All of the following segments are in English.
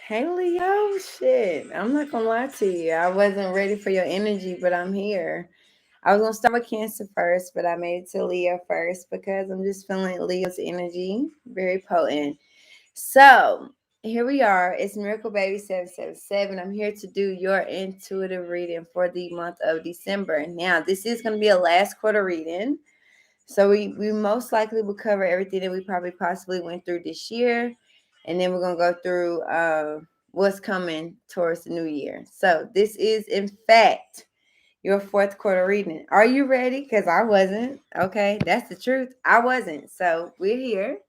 Hey Leo, shit. I'm not gonna lie to you. I wasn't ready for your energy, but I'm here. I was gonna start with Cancer first, but I made it to Leo first because I'm just feeling Leo's energy. Very potent. So here we are. It's Miracle Baby 777. I'm here to do your intuitive reading for the month of December. Now, this is gonna be a last quarter reading. So we most likely will cover everything that we probably possibly went through this year, and then we're gonna go through what's coming towards the new year. So this is in fact your fourth quarter reading. Are you ready? Because I wasn't. Okay, that's the truth. I wasn't. So we're here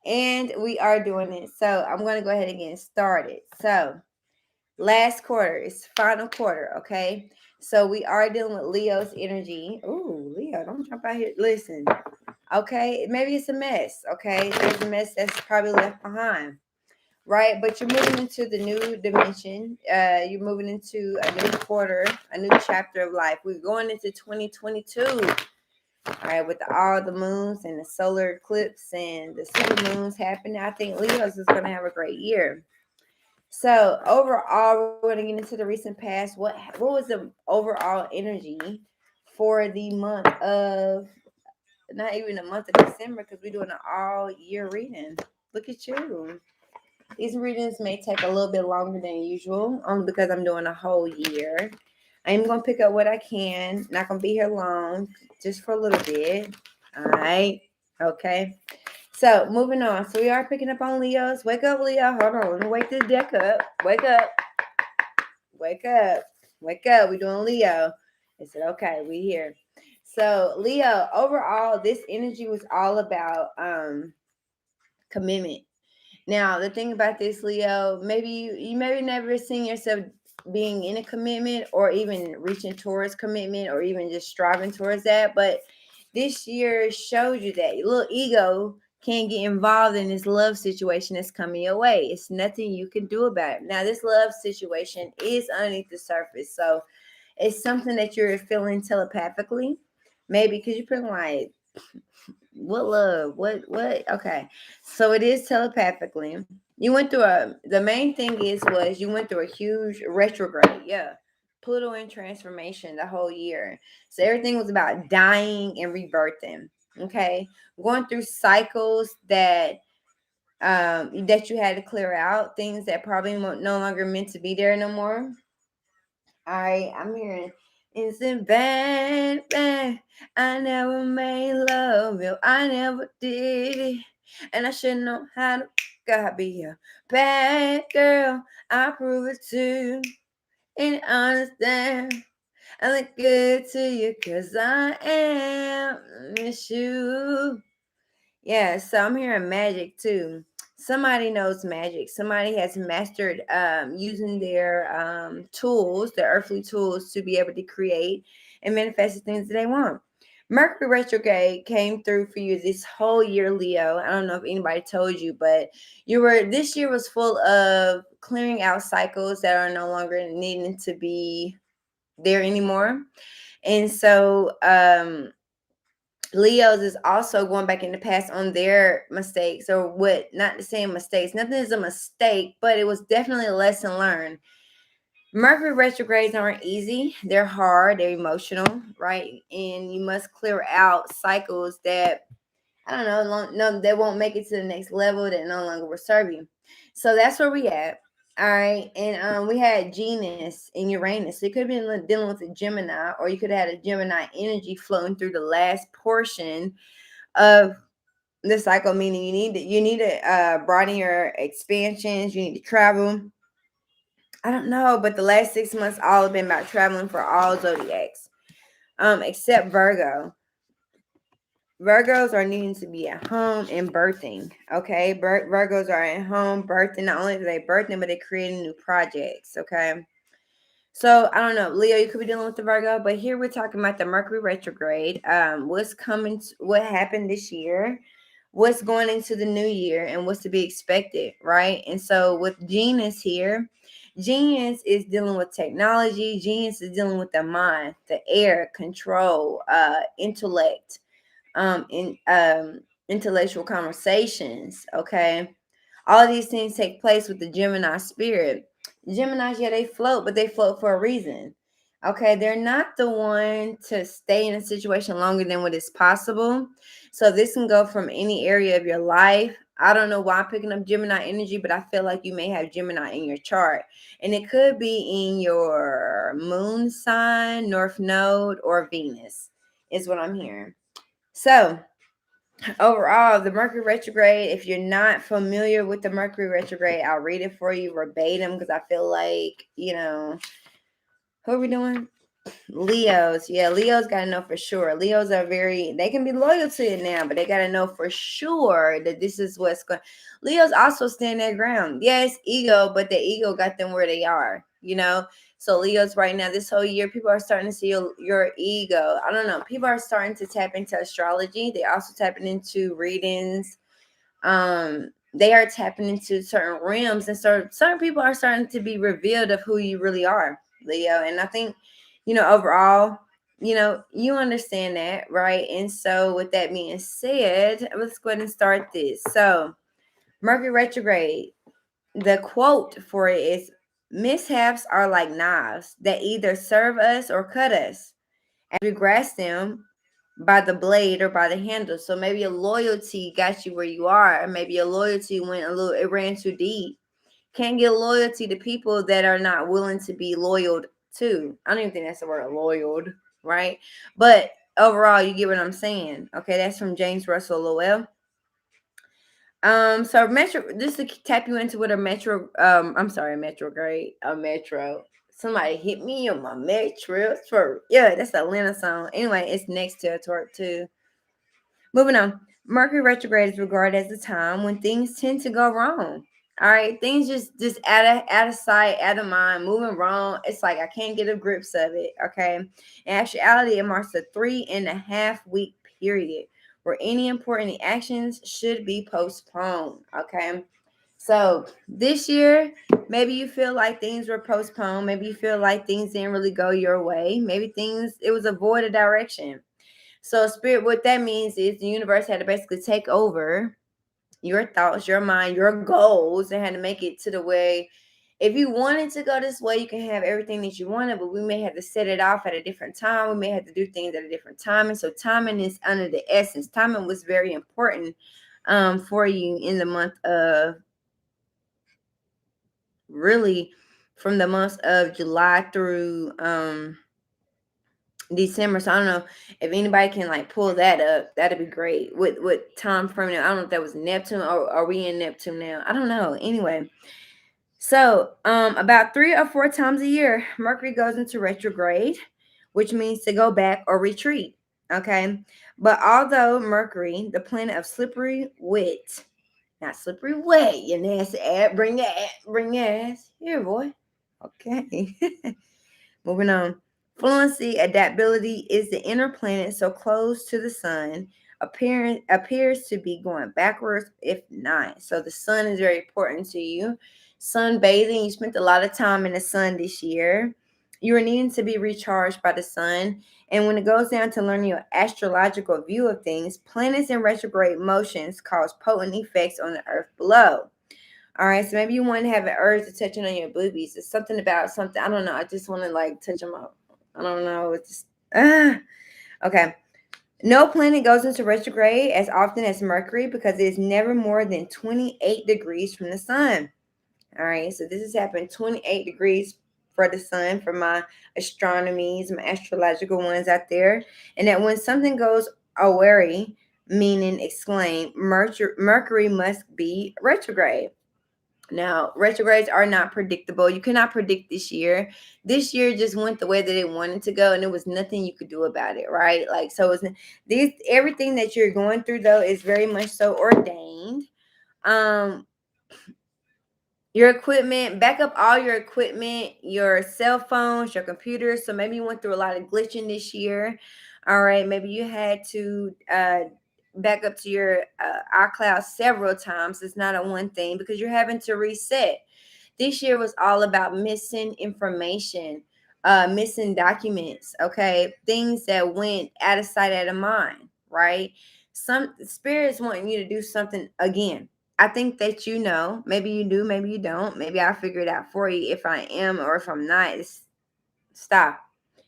and we are doing it. So I'm gonna go ahead and get started. So last quarter is final quarter, okay? So we are dealing with Leo's energy. Ooh, Leo, don't jump out here. Listen, okay? Maybe it's a mess, okay? There's a mess that's probably left behind, right? But you're moving into the new dimension. You're moving into a new quarter, a new chapter of life. We're going into 2022, all right, with all the moons and the solar eclipse and the super moons happening. I think Leo's is going to have a great year. So overall, we're going to get into the recent past. What was the overall energy for the month of, not even the month of December, because we're doing an all year reading. Look at you. These readings may take a little bit longer than usual, only because I'm doing a whole year. I'm gonna pick up what I can. Not gonna be here long, just for a little bit. All right. Okay. So moving on. So we are picking up on Leo's. Wake up, Leo. Hold on. Let me wake this deck up. Wake up. Wake up. Wake up. We're doing Leo. I said, okay, we here. So Leo, overall, this energy was all about commitment. Now, the thing about this, Leo, maybe you maybe never seen yourself being in a commitment or even reaching towards commitment or even just striving towards that. But this year showed you that your little ego can't get involved in this love situation that's coming your way. It's nothing you can do about it. Now, this love situation is underneath the surface. So it's something that you're feeling telepathically. Maybe because you're feeling like, what love? What? Okay. So it is telepathically. You went through the main thing was you went through a huge retrograde. Yeah. Pluto in transformation the whole year. So everything was about dying and rebirthing. Okay. Going through cycles that you had to clear out, things that probably no longer meant to be there no more. I'm hearing it's in bad, bad. I never made love, yo. I never did it. And I should know how to God be a bad girl. I prove it too. And understand. I look good to you because I am miss you. Yeah, so I'm hearing magic too. Somebody knows magic. Somebody has mastered using their tools, their earthly tools, to be able to create and manifest the things that they want. Mercury retrograde came through for you this whole year, Leo. I don't know if anybody told you, but this year was full of clearing out cycles that are no longer needing to be there anymore. And so Leos is also going back in the past on their mistakes or what, not the same mistakes. Nothing is a mistake, but it was definitely a lesson learned. Mercury retrogrades aren't easy. They're hard. They're emotional, right? And you must clear out cycles that, I don't know, no, they won't make it to the next level, that no longer will serve you. So that's where we at. All right. And we had Venus in Uranus. So you could have been dealing with a Gemini, or you could have had a Gemini energy flowing through the last portion of the cycle, meaning you need to broaden your expansions, you need to travel. I don't know, but the last 6 months all have been about traveling for all zodiacs. Except Virgo. Virgos are needing to be at home and birthing. Okay, Virgos are at home birthing. Not only are they birthing, but they're creating new projects. Okay, so I don't know, Leo. You could be dealing with the Virgo, but here we're talking about the Mercury retrograde. What's coming? What happened this year? What's going into the new year, and what's to be expected, right? And so with Genius here, Genius is dealing with technology. Genius is dealing with the mind, the air, control, intellect, in intellectual conversations. Okay, All of these things take place with the Gemini spirit. Geminis, yeah, they float, but they float for a reason. Okay, they're not the one to stay in a situation longer than what is possible. So this can go from any area of your life. I don't know why I'm picking up Gemini energy, but I feel like you may have Gemini in your chart. And it could be in your moon sign, North Node, or Venus, is what I'm hearing. So overall, the Mercury retrograde, if you're not familiar with the Mercury retrograde, I'll read it for you verbatim because I feel like, who are we doing? Leos. Yeah, Leos got to know for sure. Leos are they can be loyal to it now, but they got to know for sure that this is what's going. Leos also stand their ground. Yes, ego, but the ego got them where they are, So Leos right now, this whole year, people are starting to see your ego. I don't know. People are starting to tap into astrology. They also tapping into readings. They are tapping into certain realms, and so certain people are starting to be revealed of who you really are, Leo. And I think, overall, you understand that, right? And so with that being said, let's go ahead and start this. So Mercury retrograde, the quote for it is, mishaps are like knives that either serve us or cut us as we grasp them by the blade or by the handle. So maybe your loyalty got you where you are, or maybe your loyalty it ran too deep. Can't get loyalty to people that are not willing to be loyal to. I don't even think that's the word, loyal, right? But overall, you get what I'm saying. Okay, that's from James Russell Lowell. So metro, just to tap you into what a metro, retrograde, a metro. Somebody hit me on my metro. Yeah, that's the Atlanta song. Anyway, it's next to a torque too. Moving on. Mercury retrograde is regarded as a time when things tend to go wrong. All right, things just out of sight, out of mind, moving wrong. It's like I can't get a grips of it. Okay, in actuality, it marks a 3.5 week period where any important actions should be postponed. Okay, so this year, maybe you feel like things were postponed. Maybe you feel like things didn't really go your way. Maybe it was a void of direction. So spirit, what that means is the universe had to basically take over your thoughts, your mind, your goals, and had to make it to the way. If you wanted to go this way, you can have everything that you wanted, but we may have to set it off at a different time. We may have to do things at a different time. And so timing is under the essence. Timing was very important for you in the month of, really, from the months of July through December. So I don't know if anybody can pull that up. That'd be great. With time frame, I don't know if that was Neptune, or are we in Neptune now? I don't know. Anyway, so about 3 or 4 times a year, Mercury goes into retrograde, which means to go back or retreat. Okay, but although Mercury, the planet of slippery wit, not slippery wet, you nasty ass, bring your ass here, boy. Okay. Moving on. Fluency, adaptability is the inner planet so close to the sun, appears to be going backwards, if not. So the sun is very important to you. Sunbathing, you spent a lot of time in the sun this year. You are needing to be recharged by the sun. And when it goes down to learning your astrological view of things, planets in retrograde motions cause potent effects on the earth below. All right, so maybe you want to have an urge to touching on your boobies. It's something about something. I don't know. I just want to touch them up. I don't know. It's just okay. No planet goes into retrograde as often as Mercury because it is never more than 28 degrees from the sun. All right, so this has happened 28 degrees for the sun, for my astronomies, my astrological ones out there. And that when something goes awry, meaning exclaim, Mercury must be retrograde. Now, retrogrades are not predictable. You cannot predict this year. This year just went the way that it wanted to go, and there was nothing you could do about it, right? So it's everything that you're going through though is very much so ordained. Um, your equipment, back up all your equipment, your cell phones, your computers. So maybe you went through a lot of glitching this year. All right, maybe you had to back up to your iCloud several times. It's not a one thing because you're having to reset. This year was all about missing information, missing documents, okay? Things that went out of sight, out of mind, right? Some spirits wanting you to do something again. I think that you know. Maybe you do, maybe you don't. Maybe I'll figure it out for you if I am or if I'm not. Stop.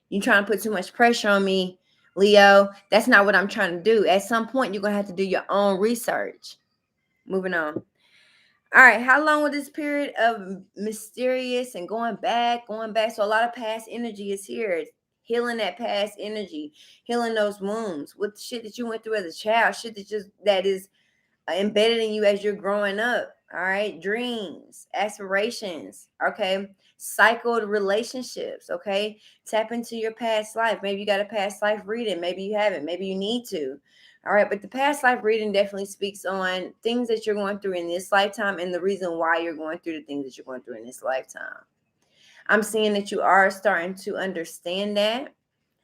You trying to put too much pressure on me, Leo. That's not what I'm trying to do. At some point, you're going to have to do your own research. Moving on. All right. How long will this period of mysterious and going back? So a lot of past energy is here. Healing that past energy. Healing those wounds. With shit that you went through as a child. Shit that is embedded in you as you're growing up. All right. Dreams, aspirations. Okay. Cycled relationships. Okay. Tap into your past life. Maybe you got a past life reading. Maybe you haven't. Maybe you need to. All right. But the past life reading definitely speaks on things that you're going through in this lifetime and the reason why you're going through the things that you're going through in this lifetime. I'm seeing that you are starting to understand that.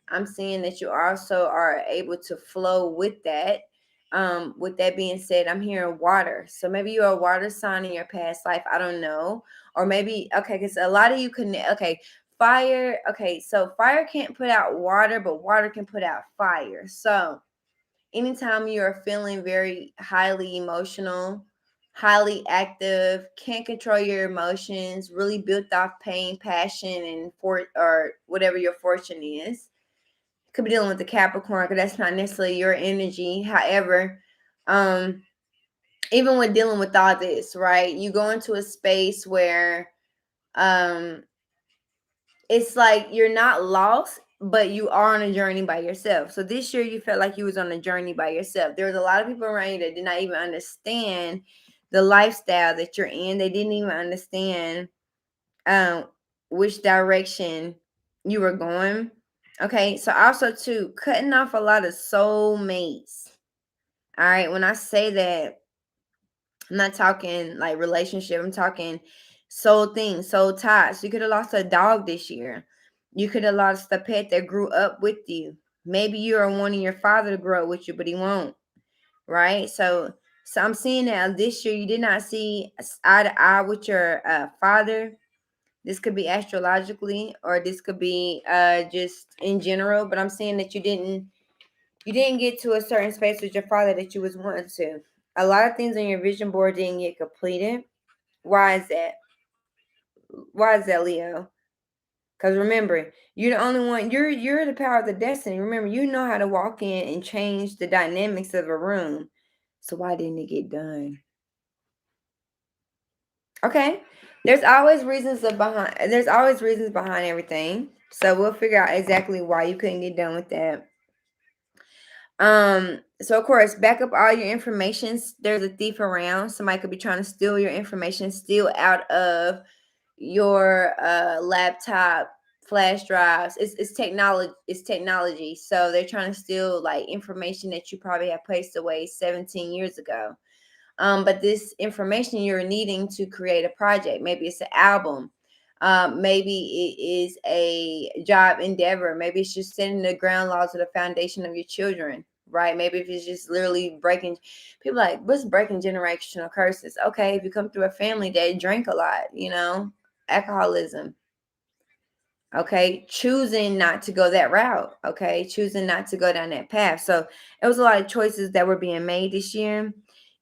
I'm seeing that you also are able to flow with that. With that being said, I'm hearing water. So maybe you're a water sign in your past life. I don't know. Or maybe, okay, because a lot of you can, okay, fire. Okay, so fire can't put out water, but water can put out fire. So anytime you're feeling very highly emotional, highly active, can't control your emotions, really built off pain, passion, and or whatever your fortune is, could be dealing with the Capricorn because that's not necessarily your energy. However, even with dealing with all this, right, you go into a space where it's like you're not lost, but you are on a journey by yourself. So this year you felt like you was on a journey by yourself. There was a lot of people around you that did not even understand the lifestyle that you're in. They didn't even understand which direction you were going. Okay, so also too, cutting off a lot of soulmates. All right, when I say that, I'm not talking like relationship. I'm talking soul things, soul ties. You could have lost a dog this year. You could have lost a pet that grew up with you. Maybe you are wanting your father to grow up with you, but he won't. Right? So I'm seeing that this year you did not see eye to eye with your father. This could be astrologically, or this could be just in general. But I'm seeing that you didn't get to a certain space with your father that you was wanting to. A lot of things on your vision board didn't get completed. Why is that? Why is that, Leo? Because remember, you're the only one. You're the power of the destiny. Remember, you know how to walk in and change the dynamics of a room. So why didn't it get done? Okay. There's always reasons behind everything. So we'll figure out exactly why you couldn't get done with that. So of course, back up all your information. There's a thief around. Somebody could be trying to steal your information, steal out of your laptop, flash drives. It's technology. So they're trying to steal like information that you probably have placed away 17 years ago. But this information you're needing to create a project, maybe it's an album, maybe it is a job endeavor, maybe it's just setting the ground laws of the foundation of your children, right? Maybe if it's just literally breaking, people like, what's breaking generational curses? Okay, if you come through a family that drank a lot, alcoholism. Okay, choosing not to go that route. Okay, choosing not to go down that path. So it was a lot of choices that were being made this year.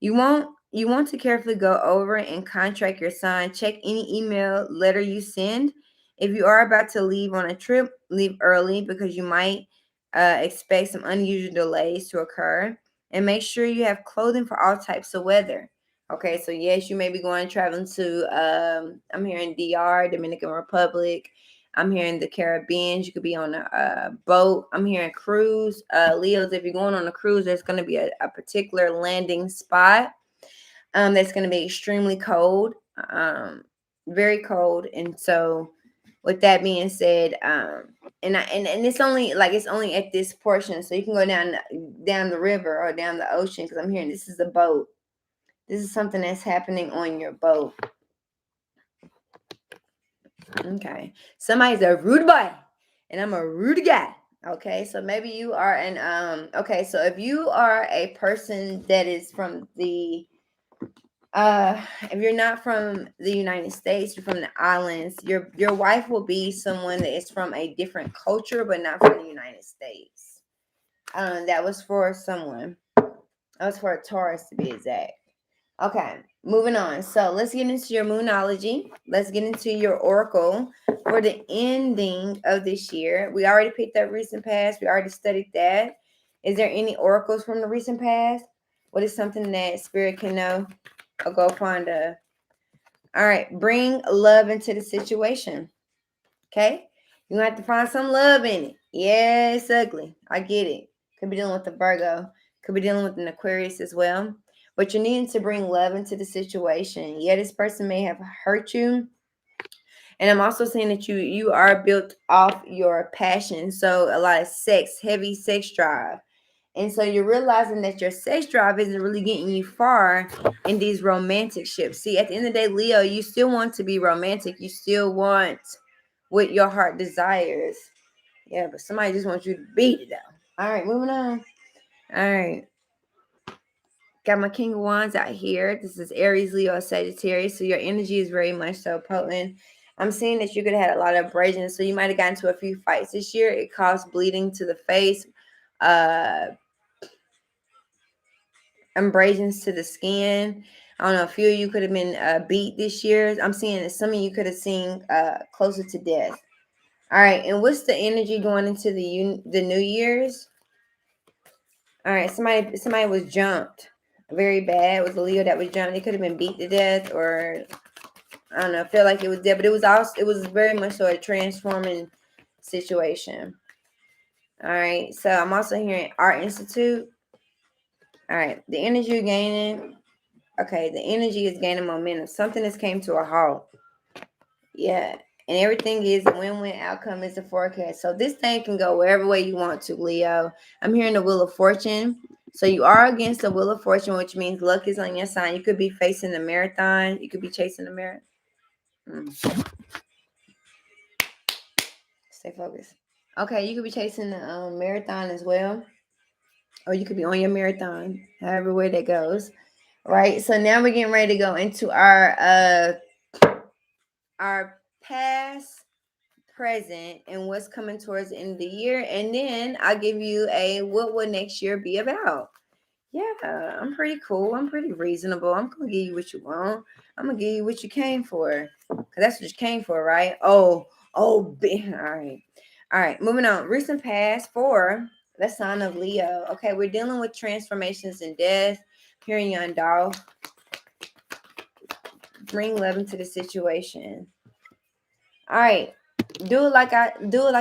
You want to carefully go over and contract your sign. Check any email letter you send. If you are about to leave on a trip, leave early because you might expect some unusual delays to occur. And make sure you have clothing for all types of weather. Okay, so yes, you may be traveling to I'm here in DR, Dominican Republic. I'm here in the Caribbean. You could be on a boat. I'm here in cruise. Leos, if you're going on a cruise, there's going to be a particular landing spot that's going to be extremely cold, very cold. And so with that being said, and it's only at this portion. So you can go down the river or down the ocean because I'm hearing this is a boat. This is something that's happening on your boat. Okay. Somebody's a rude boy and I'm a rude guy. Okay. So maybe you are okay. So if you are a person that is from if you're not from the United States, you're from the islands, your wife will be someone that is from a different culture, but not from the United States. That was for someone. That was for a Taurus to be exact. Okay, moving on. So let's get into your moonology. Let's get into your oracle for the ending of this year. We already picked up recent past. We already studied that. Is there any oracles from the recent past? What is something that spirit can know or go find a? All right, bring love into the situation. Okay, you have to find some love in it. Yeah, it's ugly. I get it. Could be dealing with the Virgo. Could be dealing with an Aquarius as well. But you're needing to bring love into the situation. Yeah, this person may have hurt you. And I'm also saying that you are built off your passion. So a lot of sex, heavy sex drive. And so you're realizing that your sex drive isn't really getting you far in these romantic ships. See, at the end of the day, Leo, you still want to be romantic. You still want what your heart desires. Yeah, but somebody just wants you to beat it down. All right, moving on. All right. Got my King of Wands out here. This is Aries, Leo, Sagittarius. So your energy is very much so potent. I'm seeing that you could have had a lot of abrasions. So you might have gotten into a few fights this year. It caused bleeding to the face, uh, abrasions to the skin. I don't know. A few of you could have been beat this year. I'm seeing that some of you could have seen closer to death. All right. And what's the energy going into the New Year's? All right, somebody was jumped very bad. It was a Leo that was jumped. They could have been beat to death, or I don't know. I feel like it was dead, but it was very much so a transforming situation. All right, so I'm also hearing Art Institute. All right, the energy you're gaining. Okay, the energy is gaining momentum. Something has came to a halt. Yeah. And everything is a win-win outcome is the forecast. So this thing can go wherever way you want to, Leo. I'm hearing the Wheel of Fortune. So you are against the Wheel of Fortune, which means luck is on your side. You could be facing a marathon. You could be chasing a marathon. Stay focused. Okay, you could be chasing the marathon as well. Or you could be on your marathon, however way that goes. Right. So now we're getting ready to go into our past, present, and what's coming towards the end of the year. And then I'll give you a what will next year be about. Yeah, I'm pretty cool. I'm pretty reasonable. I'm gonna give you what you want. I'm gonna give you what you came for. Cause that's what you came for, right? All right. All right, moving on. Recent past for the sign of Leo. Okay, we're dealing with transformations and death. Hearing young doll. Bring love into the situation. All right. Do it like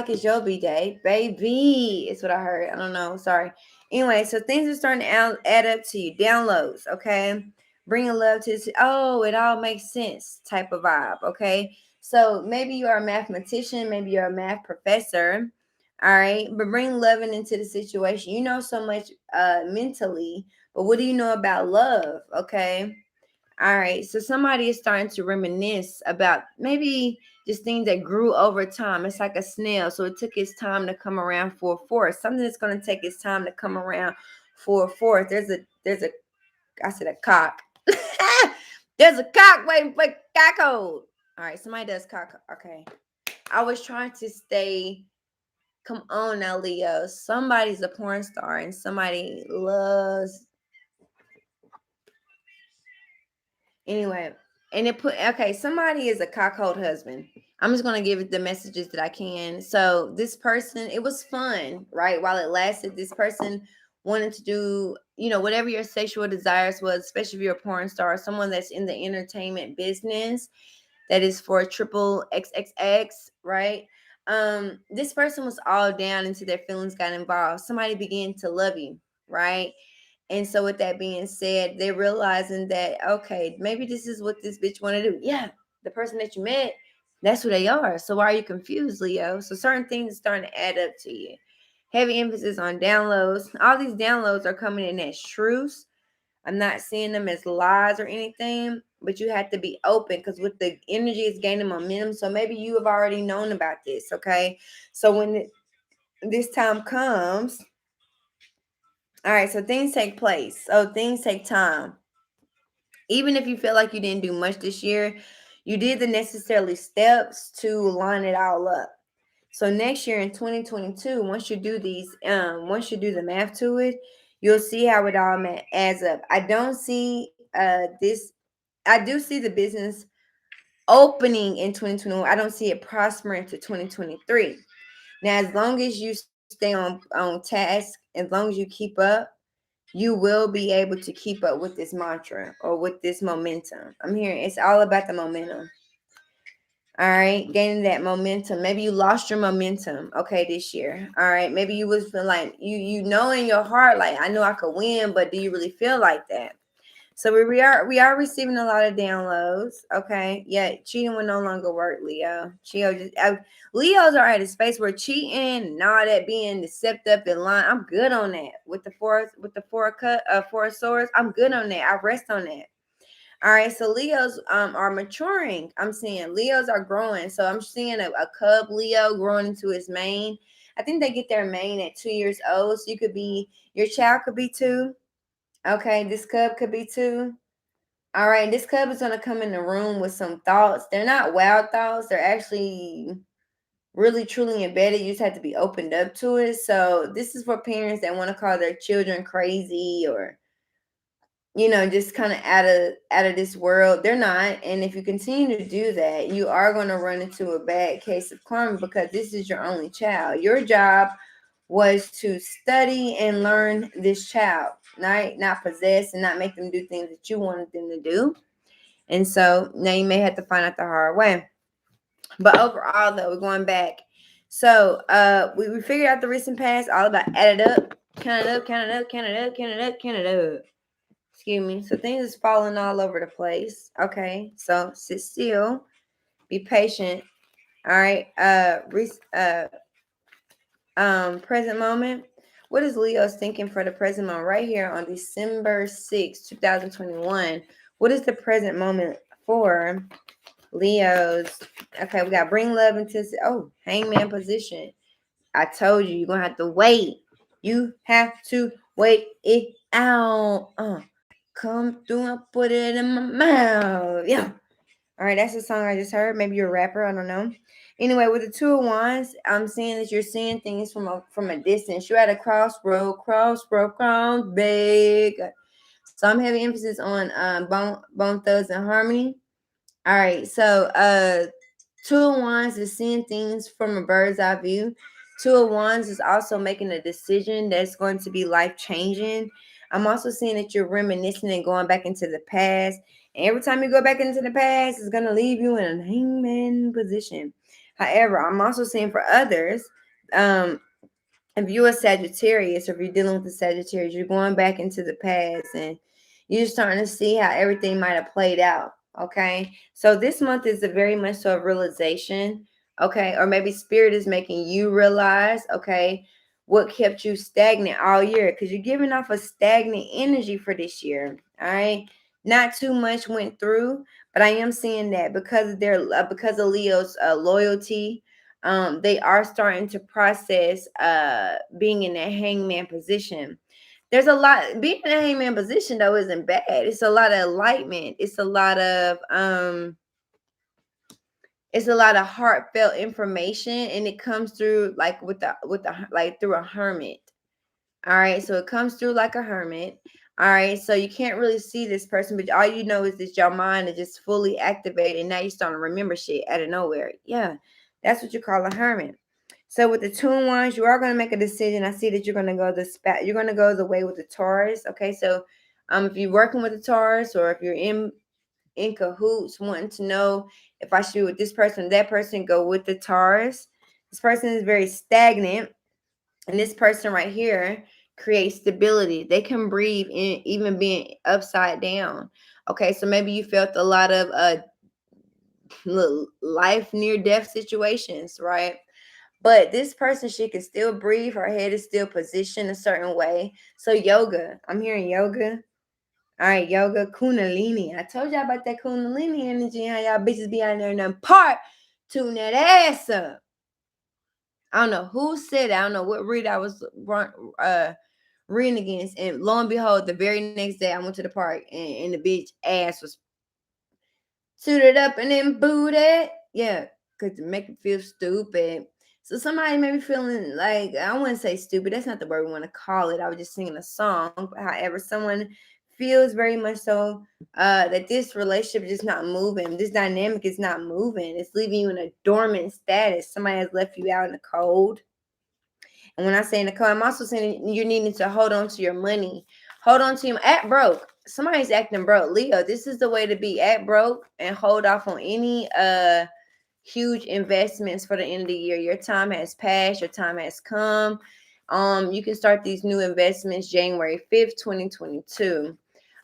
it's your B-day, baby. It's what I heard. I don't know. Sorry. Anyway, so things are starting to add up to you. Downloads, okay? Bringing love to this. Oh, it all makes sense type of vibe, okay? So maybe you are a mathematician, maybe you're a math professor, all right? But bring loving into the situation. You know so much mentally, but what do you know about love, okay? All right. So somebody is starting to reminisce about maybe just things that grew over time. It's like a snail. So it took its time to come around for a fourth. Something that's going to take its time to come around for a fourth. I said a cock. There's a cock waiting for cock hold. All right. Somebody does cock. Okay. I was trying to stay. Come on now, Leo. Somebody's a porn star and somebody loves. Anyway, and it put okay, somebody is a cockhold husband. I'm just gonna give it the messages that I can. So this person, it was fun, right? While it lasted, this person wanted to do, whatever your sexual desires was, especially if you're a porn star, someone that's in the entertainment business that is for triple XXX, right? This person was all down into their feelings, got involved. Somebody began to love you, right? And so with that being said, they're realizing that, okay, maybe this is what this bitch want to do. Yeah, the person that you met, that's who they are. So why are you confused, Leo? So certain things are starting to add up to you. Heavy emphasis on downloads. All these downloads are coming in as truths. I'm not seeing them as lies or anything, but you have to be open because with the energy is gaining momentum. So maybe you have already known about this, okay? So when this time comes, all right, so things take place. So things take time. Even if you feel like you didn't do much this year, you did the necessary steps to line it all up. So next year in 2022, once you do the math to it, you'll see how it all adds up. I don't see this, I do see the business opening in 2021. I don't see it prospering to 2023. Now, as long as you stay on task, as long as you keep up, you will be able to keep up with this mantra or with this momentum. I'm hearing it's all about the momentum. All right, gaining that momentum. Maybe you lost your momentum, okay, this year. All right, maybe you was feeling like you know in your heart, like I know I could win, but do you really feel like that? So we are receiving a lot of downloads. Okay, yeah, cheating will no longer work, Leo. Leos are at a space where cheating and all that being deceptive and lying. I'm good on that with the four of swords. I'm good on that. I rest on that. All right, so Leos are maturing. I'm seeing Leos are growing. So I'm seeing a cub Leo growing into his mane. I think they get their mane at 2 years old. So your child could be 2. Okay, this cub could be 2. All right, this cub is gonna come in the room with some thoughts. They're not wild thoughts. They're actually really truly embedded. You just have to be opened up to it. So this is for parents that want to call their children crazy or just kind of out of this world. They're not. And if you continue to do that, you are going to run into a bad case of karma because this is your only child. Your job was to study and learn this child, right? Not possess and not make them do things that you wanted them to do. And so now you may have to find out the hard way. But overall, though, we're going back. So we figured out the recent past, all about add it up, count it up, count it up, count it up, count it up, count it up. Excuse me. So things is falling all over the place. Okay. So sit still. Be patient. All right. Present moment. What is Leo's thinking for the present moment right here on December 6th, 2021? What is the present moment for Leo's? Okay, we got bring love into hangman position. I told you, you're gonna have to wait. You have to wait it out. Come through and put it in my mouth. Yeah. All right, that's the song I just heard. Maybe you're a rapper. I don't know. Anyway, with the 2 of Wands, I'm seeing that you're seeing things from a distance. You're at a crossroad, big. So I'm having emphasis on Bone Thugs and Harmony. All right, so 2 of Wands is seeing things from a bird's eye view. 2 of Wands is also making a decision that's going to be life changing. I'm also seeing that you're reminiscing and going back into the past. And every time you go back into the past, it's going to leave you in a hangman position. However, I'm also seeing for others, if you're a Sagittarius or if you're dealing with the Sagittarius, you're going back into the past and you're starting to see how everything might have played out. Okay. So this month is a very much so of realization. Okay. Or maybe spirit is making you realize, okay, what kept you stagnant all year because you're giving off a stagnant energy for this year. All right. Not too much went through, but I am seeing that because of because of Leo's loyalty, they are starting to process being in that hangman position. There's a lot being in a hangman position though isn't bad. It's a lot of enlightenment. It's a lot of heartfelt information, and it comes through like like through a hermit. All right, so it comes through like a hermit. All right, so you can't really see this person, but all you know is that your mind is just fully activated, and now you're starting to remember shit out of nowhere. Yeah, that's what you call a hermit. So with the 2 of Wands, you are going to make a decision. I see that you're going to go the way with the Taurus. Okay, so if you're working with the Taurus, or if you're in cahoots, wanting to know if I should be with this person or that person, go with the Taurus. This person is very stagnant, and this person right here creates stability. They can breathe in even being upside down. Okay, so maybe you felt a lot of life near death situations, right? But this person, she can still breathe. Her head is still positioned a certain way. So yoga, I'm hearing yoga. All right, yoga, kundalini. I told y'all about that kundalini energy. How y'all bitches be out there and then tune that ass up. I don't know who said it. I don't know what read I was reading against. And lo and behold, the very next day I went to the park and the bitch ass was suited up and then booted. Yeah, because to make it feel stupid. So somebody may be feeling like, I wouldn't say stupid. That's not the word we want to call it. I was just singing a song. However, someone feels very much so that this relationship is just not moving. This dynamic is not moving. It's leaving you in a dormant status. Somebody has left you out in the cold. And when I say in the cold, I'm also saying you're needing to hold on to your money. Hold on to your act broke. Somebody's acting broke. Leo, this is the way to be. Act broke and hold off on any huge investments for the end of the year. Your time has passed. Your time has come. You can start these new investments January 5th, 2022.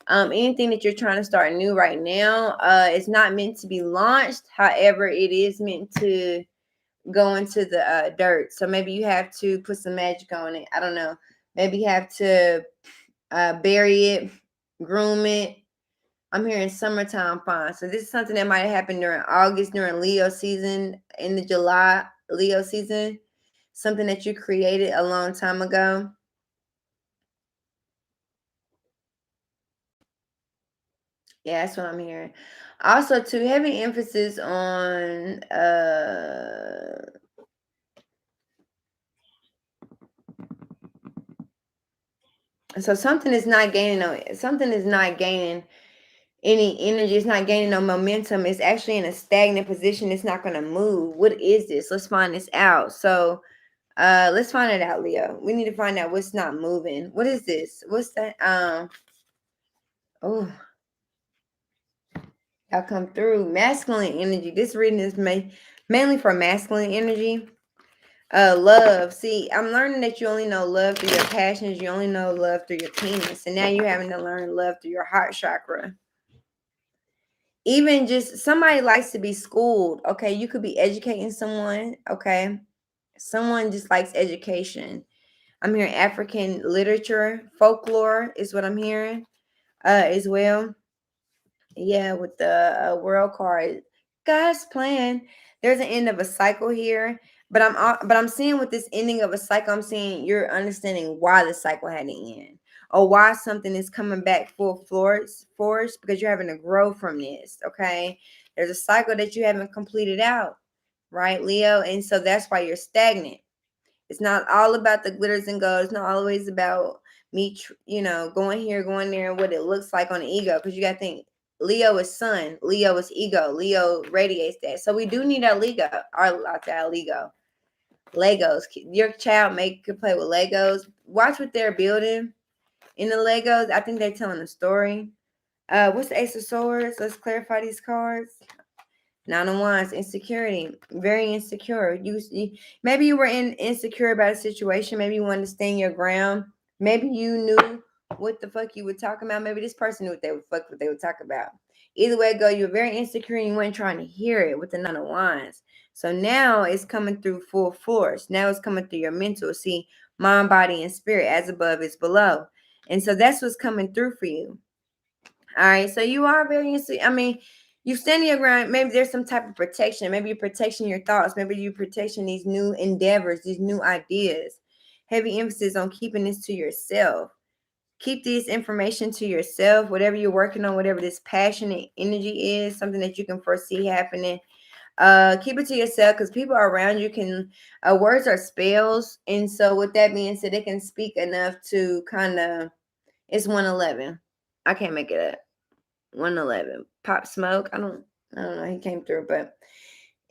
Anything that you're trying to start new right now is not meant to be launched. However, it is meant to go into the dirt. So maybe you have to put some magic on it. I don't know. Maybe you have to bury it, groom it. I'm hearing summertime fine. So this is something that might happen during August, during Leo season, in the July Leo season. Something that you created a long time ago. Yeah, that's what I'm hearing. Also, too, heavy emphasis on so something is not gaining any energy. It's not gaining no momentum. It's actually in a stagnant position. It's not going to move. What is this? Let's find this out. So let's find it out, Leo. We need to find out what's not moving. What is this? What's that? Oh, y'all come through. Masculine energy. This reading is mainly for masculine energy. Love. See, I'm learning that you only know love through your passions. You only know love through your penis. And now you're having to learn love through your heart chakra. Even just somebody likes to be schooled. Okay. You could be educating someone. Okay. Someone just likes education. I'm hearing African literature, folklore is what I'm hearing as well. Yeah, with the world card, God's plan. There's an end of a cycle here, but I'm seeing with this ending of a cycle, I'm seeing you're understanding why the cycle had to end, or why something is coming back full force because you're having to grow from this. Okay, there's a cycle that you haven't completed out, right, Leo, and so that's why you're stagnant. It's not all about the glitters and gold. It's not always about me, going here, going there, and what it looks like on the ego. Because you got to think, Leo is sun, Leo is ego, Leo radiates that. So we do need our ego. Legos. Your child could play with Legos. Watch what they're building in the Legos. I think they're telling a story. What's the Ace of Swords? Let's clarify these cards. Nine of Wands, insecurity, very insecure. Maybe you were insecure about a situation. Maybe you wanted to stand your ground. Maybe you knew what the fuck you were talking about. Maybe this person knew what they would talk about. Either way it go, you're very insecure and you weren't trying to hear it with the Nine of Wands. So now it's coming through full force. Now it's coming through your mental. See, mind, body, and spirit, as above is below. And so that's what's coming through for you. All right. So you are very insecure. I mean, you stand your ground. Maybe there's some type of protection. Maybe you're protecting your thoughts. Maybe you're protecting these new endeavors, these new ideas. Heavy emphasis on keeping this to yourself. Keep this information to yourself. Whatever you're working on, whatever this passionate energy is, something that you can foresee happening. Keep it to yourself because people around you can. Words are spells, and so with that being said, they can speak enough to kind of. It's 111. I can't make it up. 111. Pop Smoke. I don't know. He came through, but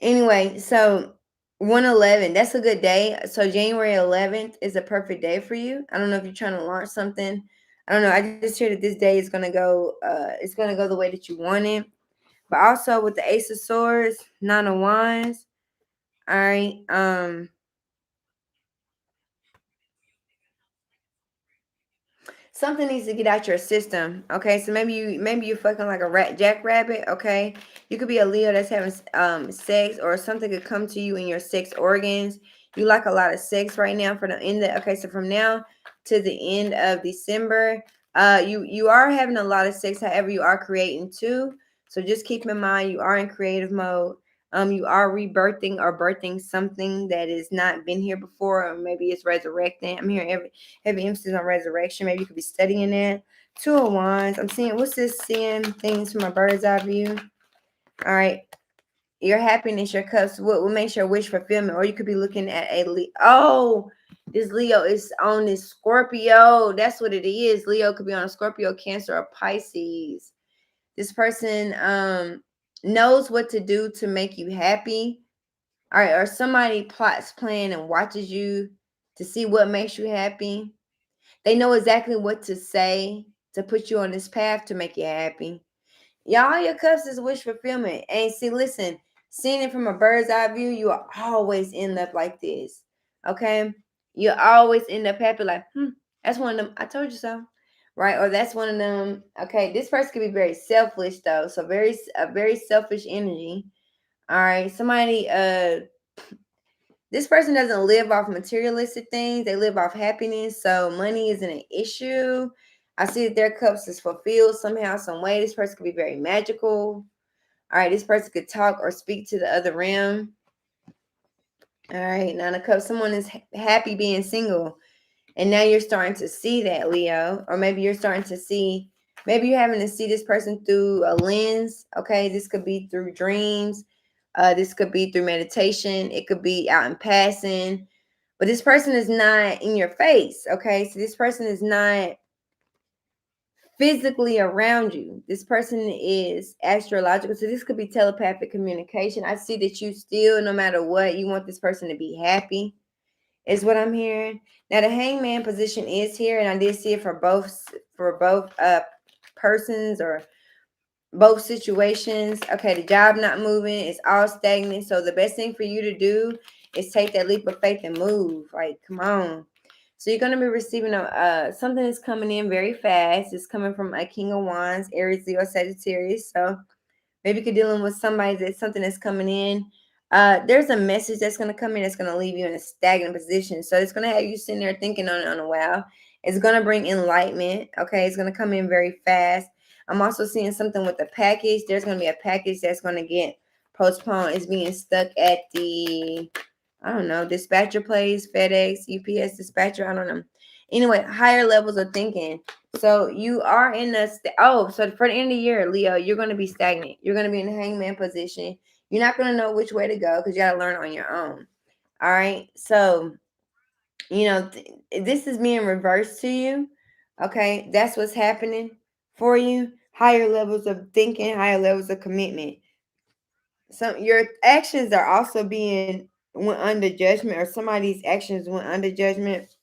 anyway, so 111. That's a good day. So January 11th is a perfect day for you. I don't know if you're trying to launch something. I don't know. I just hear that this day is gonna go. It's gonna go the way that you want it. But also with the Ace of Swords, Nine of Wands. All right. Something needs to get out your system. Okay, so maybe you're fucking like a jackrabbit. Okay, you could be a Leo that's having sex, or something could come to you in your sex organs. You like a lot of sex right now for the end of, okay, so from now to the end of December, you are having a lot of sex. However, you are creating too. So just keep in mind you are in creative mode. You are rebirthing or birthing something that has not been here before, or maybe it's resurrecting. I'm hearing heavy emphasis on resurrection. Maybe you could be studying that. Two of Wands. I'm seeing, what's this, seeing things from a bird's eye view? All right. Your happiness, your cups, what makes your wish fulfillment? Or you could be looking at oh, This Leo is on this Scorpio. That's what it is. Leo could be on a Scorpio, Cancer, or Pisces. This person knows what to do to make you happy. All right, or somebody plots, plan, and watches you to see what makes you happy. They know exactly what to say to put you on this path to make you happy. Y'all, your cups is wish fulfillment. And see, listen, seeing it from a bird's eye view, you will always end up like this. Okay? You always end up happy, like, that's one of them. I told you so. Right? Or that's one of them. Okay, this person could be very selfish though. So a very selfish energy. All right. Somebody this person doesn't live off materialistic things. They live off happiness. So money isn't an issue. I see that their cups is fulfilled somehow, some way. This person could be very magical. All right, this person could talk or speak to the other realm. All right, Nine of Cups. Someone is happy being single. And now you're starting to see that, Leo. Or maybe you're starting to see, maybe you're having to see this person through a lens. Okay, this could be through dreams. This could be through meditation. It could be out in passing. But this person is not in your face. Okay, so this person is not physically around you. This person is astrological. So this could be telepathic communication. I see that you still, no matter what, you want this person to be happy, is what I'm hearing. Now the hangman position is here, and I did see it for both persons or both situations. Okay, the job not moving, it's all stagnant. So the best thing for you to do is take that leap of faith and move. Like, come on. So you're going to be receiving something that's coming in very fast. It's coming from a King of Wands, Aries, Leo, Sagittarius. So maybe you're dealing with somebody that's something that's coming in. There's a message that's going to come in that's going to leave you in a stagnant position. So it's going to have you sitting there thinking on it on a while. It's going to bring enlightenment. Okay, it's going to come in very fast. I'm also seeing something with the package. There's going to be a package that's going to get postponed. It's being stuck at the, I don't know, dispatcher place, FedEx, UPS dispatcher. I don't know. Anyway, higher levels of thinking. So you are in the so for the end of the year, Leo, you're going to be stagnant. You're going to be in the hangman position. You're not going to know which way to go because you got to learn on your own. All right. So, this is being reversed to you. Okay. That's what's happening for you. Higher levels of thinking, higher levels of commitment. Your actions are also being went under judgment, or somebody's actions went under judgment,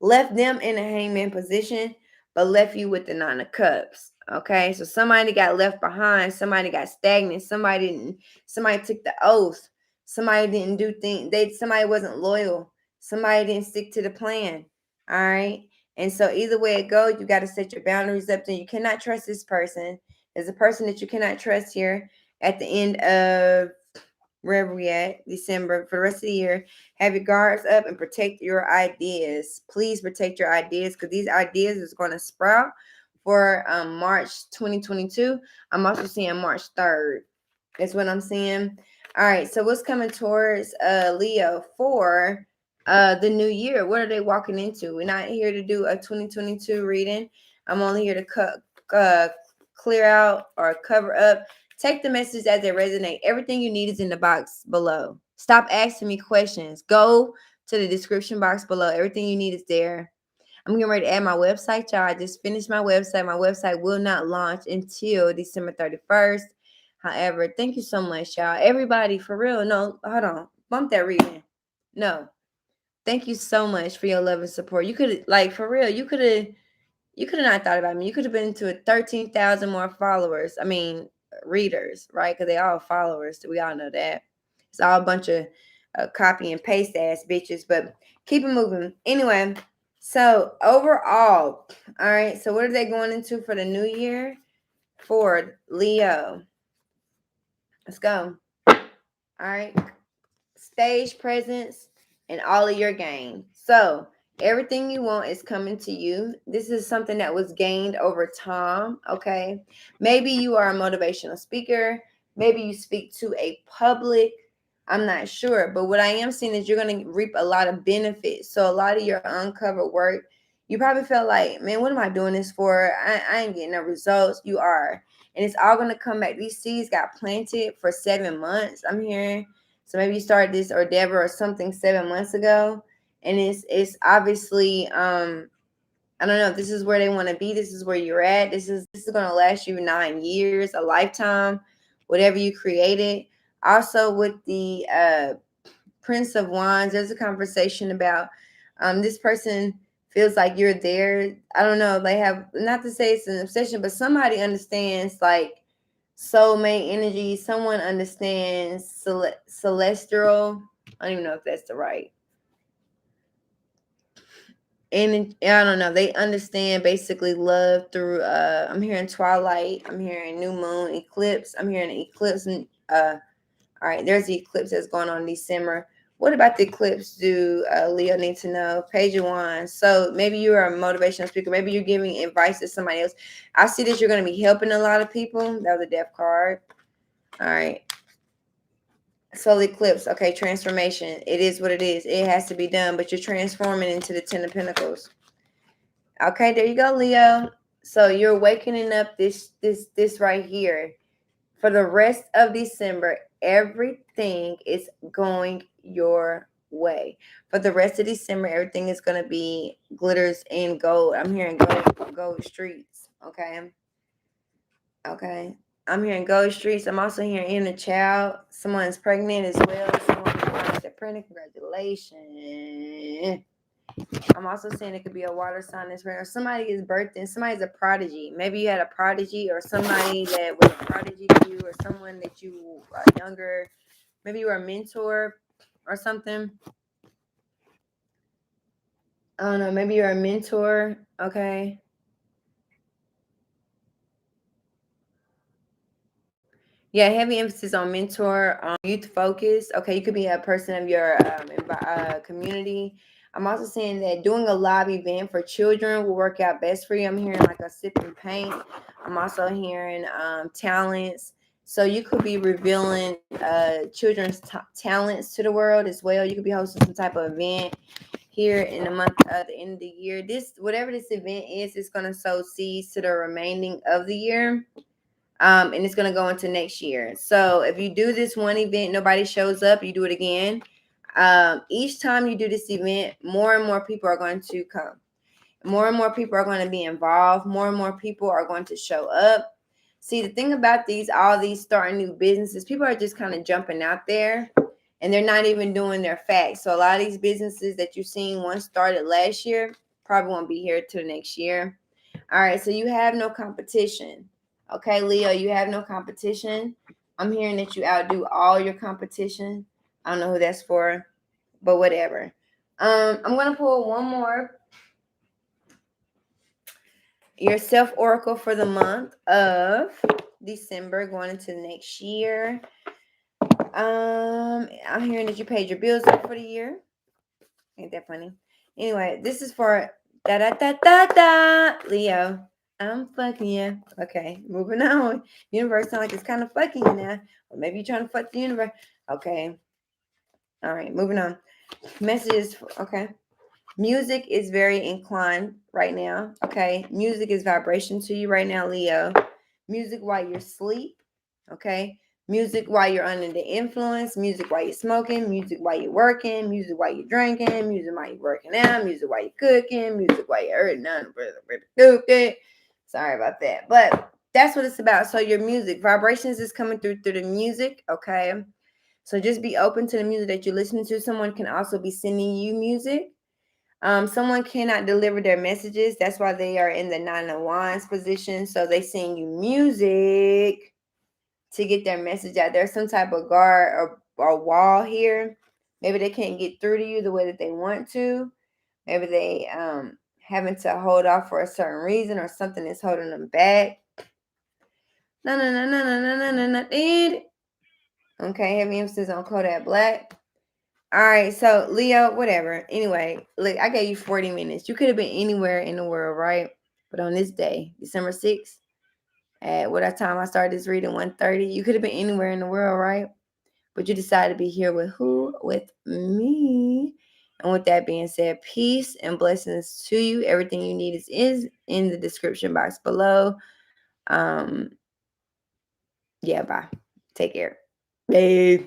left them in a hangman position, but left you with the Nine of Cups. Okay, so somebody got left behind, somebody got stagnant, somebody took the oath, somebody didn't do things, somebody wasn't loyal, somebody didn't stick to the plan. All right. And so either way it goes, you got to set your boundaries up. Then you cannot trust this person. There's a person that you cannot trust here at the end of wherever we at, December, for the rest of the year. Have your guards up and protect your ideas. Please protect your ideas, because these ideas is going to sprout for March 2022. I'm also seeing March 3rd. That's what I'm seeing. All right, so what's coming towards Leo for the new year? What are they walking into? We're not here to do a 2022 reading. I'm only here to clear out or cover up. Take the messages as they resonate. Everything you need is in the box below. Stop asking me questions. Go to the description box below. Everything you need is there. I'm getting ready to add my website, y'all. I just finished my website. My website will not launch until December 31st. However, thank you so much, y'all. Everybody, for real. No, hold on. Bump that reading. No. Thank you so much for your love and support. You could, like, for real, you could have not thought about me. You could have been to 13,000 more followers. I mean, readers, right? Because they all followers. We all know that. It's all a bunch of copy and paste ass bitches. But keep it moving. Anyway, so overall, all right. So what are they going into for the new year? For Leo. Let's go. All right. Stage presence and all of your gain. So everything you want is coming to you. This is something that was gained over time. Okay. Maybe you are a motivational speaker. Maybe you speak to a public. I'm not sure. But what I am seeing is you're going to reap a lot of benefits. So a lot of your uncovered work, you probably feel like, man, what am I doing this for? I ain't getting no results. You are. And it's all going to come back. These seeds got planted for 7 months, I'm hearing. So maybe you started this endeavor or something 7 months ago, And it's obviously I don't know, this is where they want to be, this is where you're at, this is going to last you 9 years, a lifetime, whatever you created. Also with the Prince of Wands, there's a conversation about this person feels like you're there. I don't know, they have, not to say it's an obsession, but somebody understands like soulmate energy. Someone understands celestial. I don't even know if that's the right. And I don't know. They understand basically love through. I'm hearing twilight. I'm hearing new moon, eclipse. I'm hearing eclipse. And all right, there's the eclipse that's going on in December. What about the eclipse do Leo need to know? Page of Wands. So maybe you're a motivational speaker. Maybe you're giving advice to somebody else. I see that you're going to be helping a lot of people. That was a death card. All right. Solar eclipse. Okay, transformation. It is what it is. It has to be done, but you're transforming into the Ten of Pentacles. Okay, there you go, Leo. So you're awakening up this right here. For the rest of December, everything is going your way. For the rest of December, everything is going to be glitters and gold. I'm hearing gold streets. Okay. Okay. I'm hearing gold streets. I'm also hearing inner child. Someone's pregnant as well. Someone they're pregnant. Congratulations. I'm also saying it could be a water sign that's rare. Or somebody is birthing. Somebody's a prodigy. Maybe you had a prodigy, or somebody that was a prodigy to you, or someone that you are younger. Maybe you were a mentor or something. I don't know. Maybe you're a mentor. Okay. Yeah, heavy emphasis on mentor, youth focus. Okay, you could be a person of your community. I'm also saying that doing a live event for children will work out best for you. I'm hearing like a sip and paint. I'm also hearing talents. So you could be revealing children's talents to the world as well. You could be hosting some type of event here in the month at the end of the year. This, whatever this event is, it's going to sow seeds to the remaining of the year. And it's going to go into next year. So if you do this one event, nobody shows up, you do it again. Each time you do this event, more and more people are going to come. More and more people are going to be involved. More and more people are going to show up. See, the thing about all these starting new businesses, people are just kind of jumping out there and they're not even doing their facts. So a lot of these businesses that you've seen once started last year probably won't be here till next year. All right, so you have no competition. Okay, Leo, you have no competition. I'm hearing that you outdo all your competition. I don't know who that's for, but whatever. I'm gonna pull one more. Your self oracle for the month of December, going into next year. I'm hearing that you paid your bills up for the year. Ain't that funny? Anyway, this is for da da da da da Leo. I'm fucking you. Okay, moving on. Universe sound like it's kind of fucking you now. Or maybe you're trying to fuck the universe. Okay. All right, moving on. Messages. Okay. Music is very inclined right now. Okay. Music is vibration to you right now, Leo. Music while you're asleep. Okay. Music while you're under the influence. Music while you're smoking. Music while you're working. Music while you're drinking. Music while you're working out. Music while you're cooking. Music while you're hurting. Sorry about that. But that's what it's about. So your music, vibrations is coming through the music. Okay. So just be open to the music that you're listening to. Someone can also be sending you music. Someone cannot deliver their messages. That's why they are in the Nine of Wands position. So they send you music to get their message out. There's some type of guard or wall here. Maybe they can't get through to you the way that they want to. Maybe they having to hold off for a certain reason, or something is holding them back. No. Okay, heavy emphasis on Kodak Black. All right, so Leo, whatever. Anyway, look, I gave you 40 minutes. You could have been anywhere in the world, right? But on this day, December 6th, at what time I started this reading, 1:30, you could have been anywhere in the world, right? But you decided to be here with who? With me. And with that being said, peace and blessings to you. Everything you need is in the description box below. Yeah, bye. Take care. Bye.